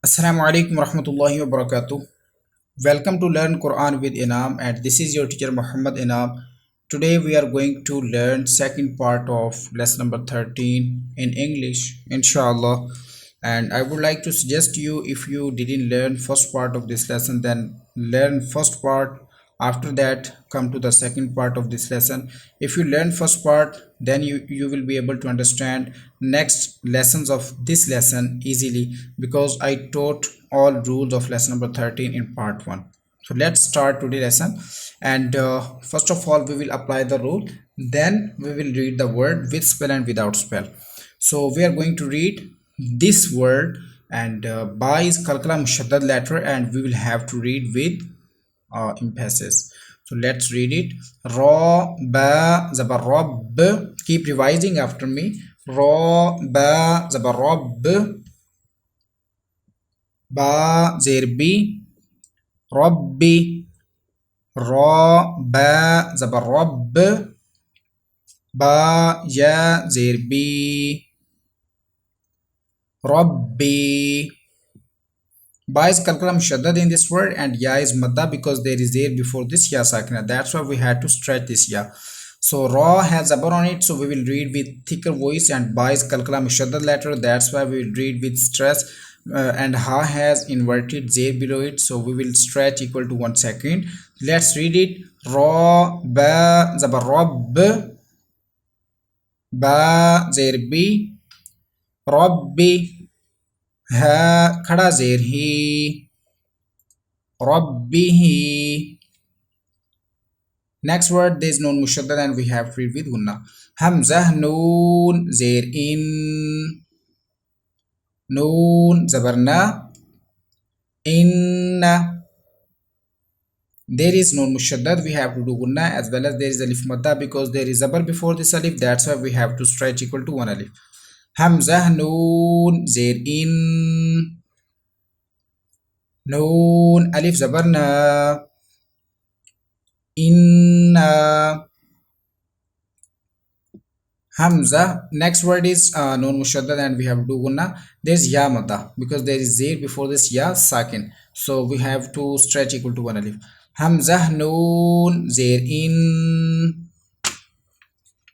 Assalamu alaikum warahmatullahi wabarakatuh. Welcome to Learn Quran with Inam, and this is your teacher Muhammad Inam. Today we are going to learn second part of lesson number 13 in English, inshallah. And I would like to suggest you, if you didn't learn first part of this lesson, then learn first part. After that, come to the second part of this lesson. If you learn first part, then you will be able to understand next lessons of this lesson easily, because I taught all rules of lesson number 13 in part 1. So let's start today's lesson. And first of all, we will apply the rule, then we will read the word with spell and without spell. So we are going to read this word, and ba is kalkala mushaddad letter, and we will have to read with emphasis. So let's read it. Ra ba zabar rabb. Keep revising after me. Ra ba zabar rabb. Ba zerbi. Rabbi. Ra ba zabar rabb. Ba ya zerbi. Rabbi. Ba is kalkalam shaddad in this word, and ya is madda because there is there before this ya sakina. That's why we had to stretch this ya. So ra has zabar on it, so we will read with thicker voice, and ba is kalkalam shaddad letter. That's why we will read with stress. And ha has inverted zer below it, so we will stretch equal to 1 second. Let's read it. Ra ba zabar rabb. Ba zer bi. Rabbi. Ha khada zer hi. Rabbihi. Next word, there is noon mushaddad, and we have to read with gunna. Hamzah noon zer in. Noon zabarna. Inna. There is noon mushaddad, we have to do gunna, as well as there is alif madda because there is zabar before this alif. That's why we have to stretch equal to 1 alif. Hamzah noon zer in. Noon alif zabarna. Inna. Hamza. Next word is noon mushaddad, and we have to do gunna. There's ya madda because there is zer before this ya sakin, so we have to stretch equal to 1 alif. Hamza noon zer in.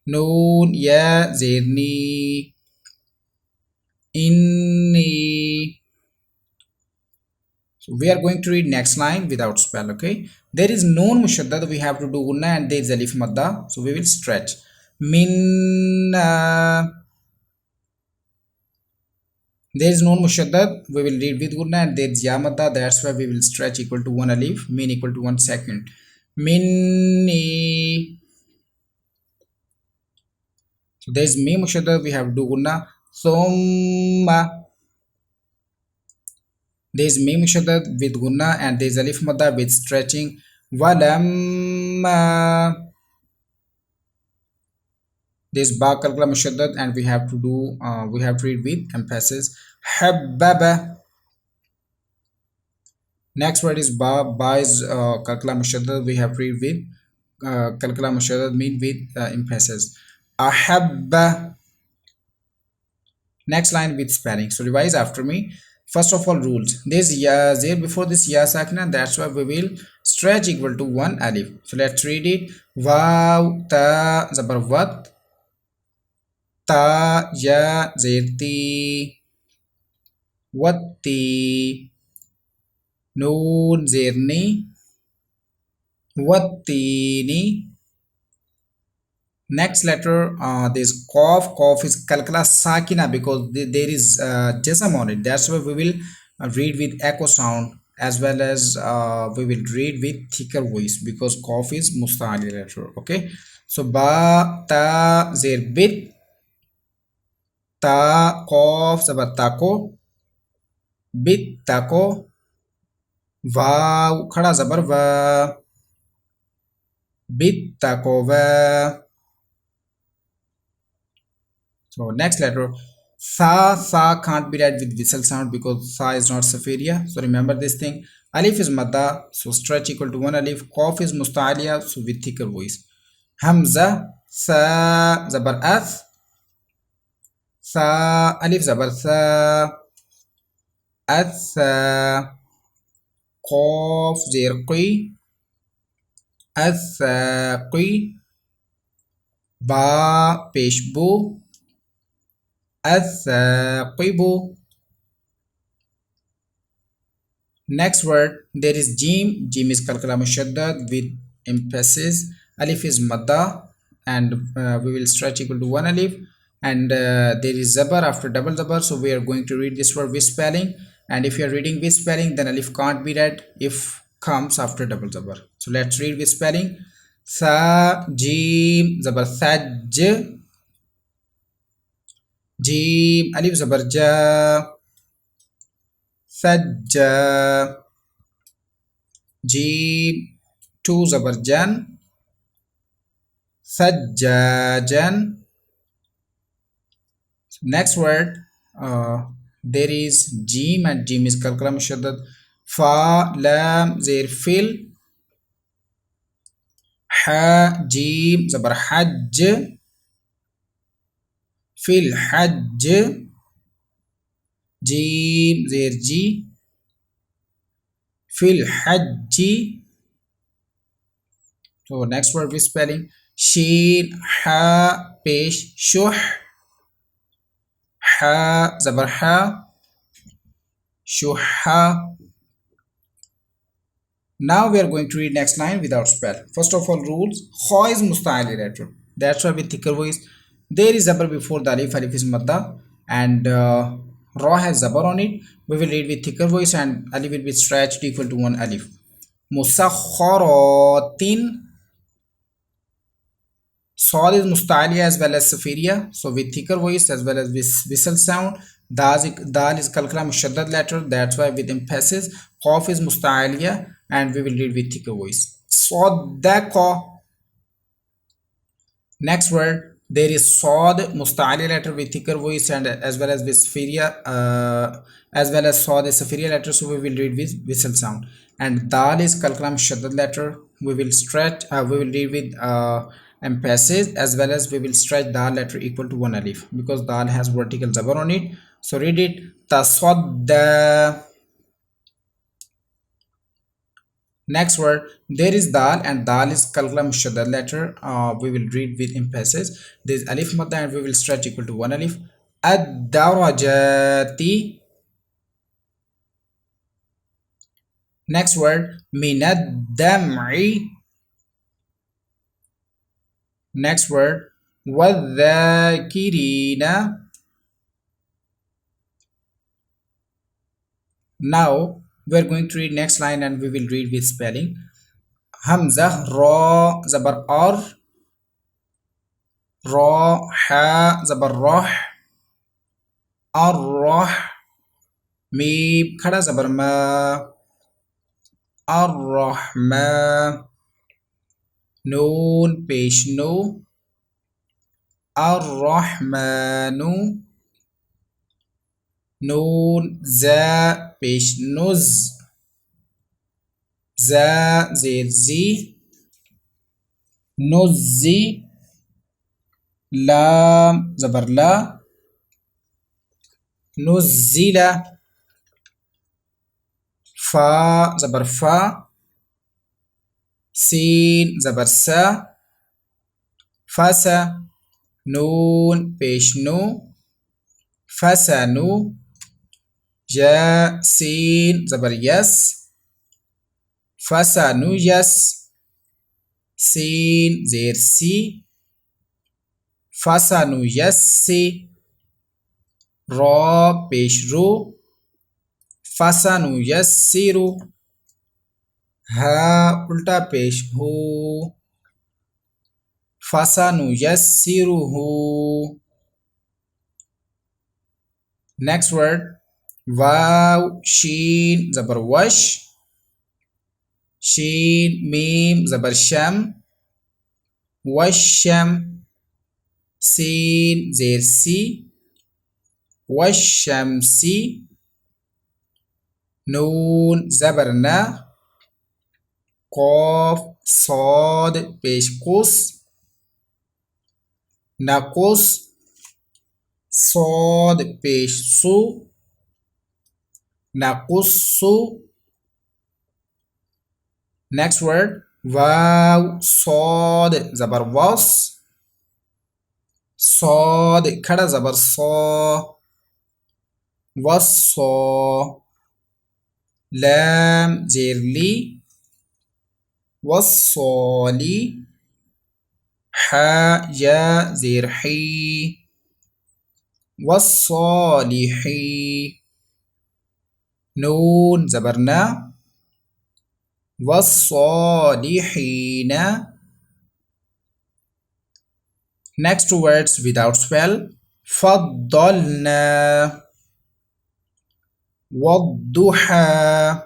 Noon ya zerni. Inni. So we are going to read next line without spell. Okay, there is noon mushaddad, we have to do gunna, and there is alif madda, so we will stretch. Minna. There is noon mushaddad, we will read with gunna, and there is ya madda. That's why we will stretch equal to 1 alif. Min equal to 1 second. Minni. So there is me mushaddad, we have to do gunna. Thumma. There is me mushaddad with gunna, and there is alif madda with stretching. Walamma. This ba kalkala mushaddad, and we have to read with emphasis. Habbaba. Next word is ba. Ba is kalkala mushaddad, we have to read with kalkala mushaddad mean with emphasis. Ahabba. Next line with spelling. So revise after me. First of all, rules. There's ya there before this ya sakina, that's why we will stretch equal to 1 alif. So let's read it. Waw ta zabar wat. Ta ya zerti. Watti. Noon zerni. Wattini. Next letter, this cough. Cough is kalkala sakina because there is jazam on it. That's why we will read with echo sound, as well as we will read with thicker voice because cough is musta'ali letter. Okay, so ba ta zer bit. Ta cough zabar tako. Bit tako. Vaw khada zabar va. Bit tako va. So next letter, sa can't be read with whistle sound because sa is not safaria. So remember this thing. Alif is madda, so stretch equal to 1 alif. Qaf is musta'aliya, so with thicker voice. Hamza sa zabar ath. Sa alif zabar sa. الثا قاف زير قي الثاقي با پیش بو الثاقب. Next word, there is jim. Jim is kalkala mushaddad with emphasis. Alif is madda, and we will stretch equal to one alif. And there is zabar after double zabar. So we are going to read this word with spelling. And if you are reading with spelling, then alif can't be read if comes after double zabar. So let's read with spelling. Sa jim zabar thaj. Jim alif zabar ja. Thajja. Jim two zabarjan sajjajan. Next word, there is jim, and jim is kalkala mushaddad. Fa lam zir fil. Ha jim zabar hajj. Fil hajj. Jim zir ji. Fil hajji. So next word with spelling. Sheen ha pesh shuh. Ha zabar ha. Shuha. Now we are going to read next line without spell. First of all, rules. Kha is musta'ali letter. That's why with thicker voice. There is zabar before the alif. Alif is madda, and ra has zabar on it. We will read with thicker voice, and alif will be stretched equal to one alif. Musakharatin. Saad is musta'ali as well as safiria. So with thicker voice as well as with whistle sound. Dal is kalkala mushaddad letter. That's why with emphasis. Qaf is musta'aliya, and we will read with thicker voice. Saddaqa. Next word, there is Saad musta'ali letter with thicker voice, and as well as with safiria, as well as Saad is safiria letter. So we will read with whistle sound. And Dal is kalkala mushaddad letter. We will stretch. We will read with emphasis, as well as we will stretch Dal letter equal to one alif, because Dal has vertical zabar on it. So read it. Tasadda. Next word, there is dal, and dal is kalkala mushaddad letter. We will read with emphasis. There is alif madda, and we will stretch equal to one alif. Ad-darajati. Next word, minad-dam'i. Next word, wadh-dhakirina. Now we are going to read next line, and we will read with spelling. Hamza ra zabar ar. Ra ha zabar rah. Ar-rah. Mim khada zabar ma. Ar-rahma. Noon pesh no. Ar-rahmanu. Noon za pesh nuz. Za zir zi. Nuzzi. Lam zabar la. Nuzzila. Fa zabar fa. Sin zabar sa. Fasa. Noon pesh no. Fasanu. Ja sin zabar yas. Fasanu yas. Sin zir si. Fasanu yassi. Ra pesh ru. Fasanu yassiru. Ha ulta pesh hu. Fasanu yassiruhu. Next word, waw sheen zabar wash. Sheen mim zabar sham. Washam. Sin zir si. Washamsi. Noon zabar na. Qaf sad pesh qus. Naqus. Sad pesh su. نقص. Next word. واو صاد زبر was. صاد खड़ा زبر صا. والصا. لام زير لي. والصالي. حاء يا زير حي. والصالحي. نون زبرنا. والصالحين. Next words without spell. فضلنا. والضحى.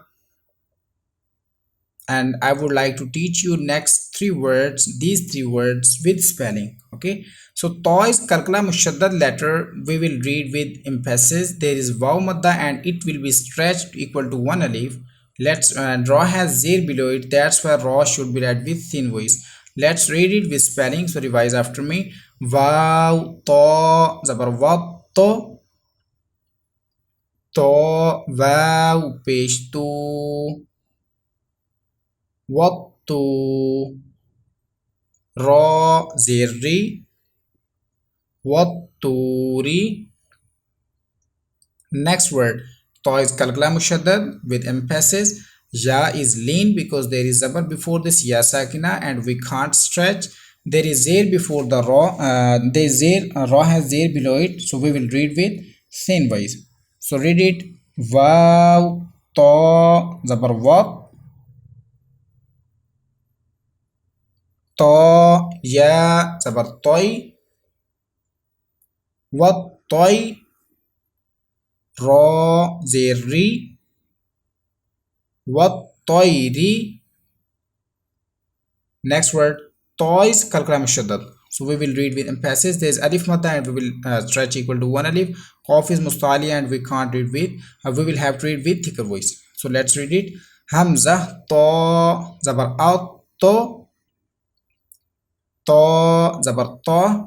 And I would like to teach you next three words, these three words with spelling. Okay, so ta is kalkala mushaddad letter, we will read with emphasis. There is waw madda and it will be stretched equal to one alif. Let's Ra has zir below it, that's why Ra should be read with thin voice. Let's read it with spelling, so revise after me. Waw ta zabar wa to. To waw pesh tu. Wattu. Ra zirri. Watturi. Next word. Ta is kalkala mushaddad with emphasis. Ya is lean because there is zabar before this ya sakina and we can't stretch. There is zir before the ra. There is zir. Ra has zir below it, so we will read with thin voice. So read it. Wow. Ta zabar wat. To ya zabar toy. Wattoy. Ra zirri. Wattoyri. Next word. Toys kalkala mushaddad, so we will read with emphasis. There is alif madda and we will stretch equal to one alif. Qaf is mustali and we can't read with we will have to read with thicker voice. So let's read it. Hamza to zabar out to. To zabar to.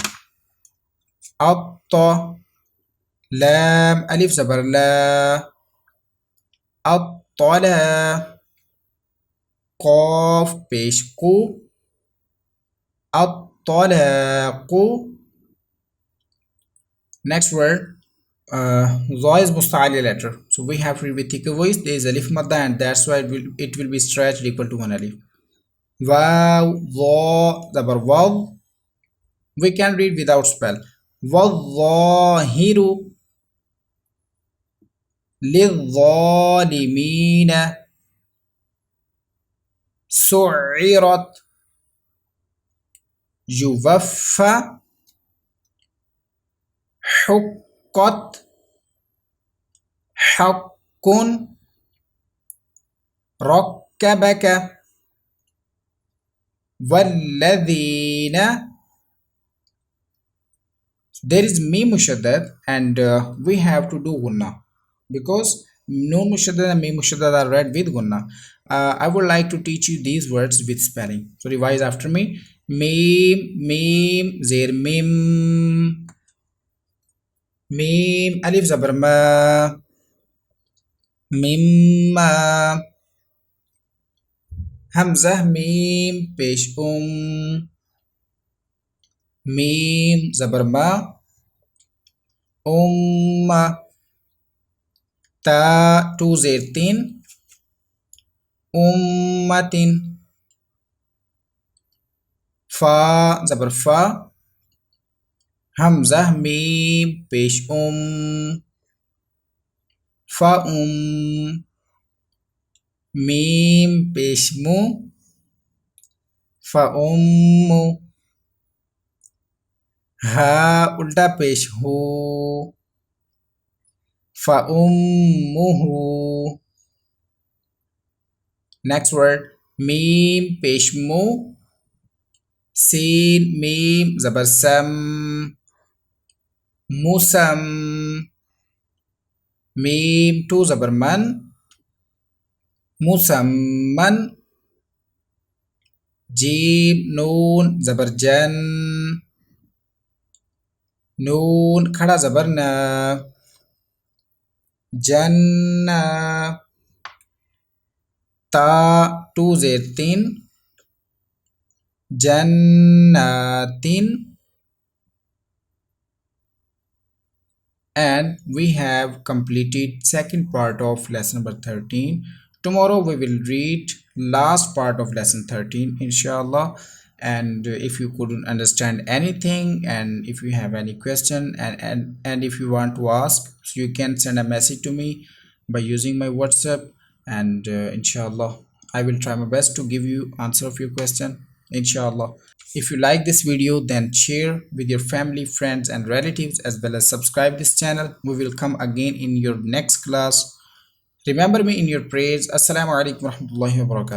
Out to. Lam alif zabar la. At-tala. Qaf pesh ku. At-talaqu. Next word. Za is musta'ali letter, so we have to read with thicker voice. There is alif madda and that's why it will be stretched equal to one alif. Waw za zabar waw. We can read without spell. Wadhahiru. للظالمين. سعرت. يوفى. حقت. حق. ركبك. والذين. There is mim mushaddad and we have to do gunna because noon mushaddad and mim mushaddad are read with gunna. I would like to teach you these words with spelling, so revise after me. Mim mim zir mim. Mim alif zabar ma. Mimma. Hamzah mim pesh mim zabar ma. Umma. Ta tu zir tin. Ummatin. Fa zabar fa. Hamzah mim pesh fa mim pesh mu. Fa ummu. Ha ulta pesh hu. Fa ummuhu. Next word. Mim pesh mu. Sin mim zabar sam. Musam. Mim tu zabar man. Musamman. Jim noon zabar jan. Noon khada zabar na. janna ta two z tin jannatin. And we have completed second part of lesson number 13. Tomorrow we will read last part of lesson 13 inshallah. And if you couldn't understand anything, and if you have any question, and if you want to ask, so you can send a message to me by using my WhatsApp. And inshallah I will try my best to give you answer of your question inshallah. If you like this video, then share with your family, friends and relatives, as well as subscribe this channel. We will come again in your next class. Remember me in your prayers. Assalamu alaikum warahmatullahi wabarakatuh.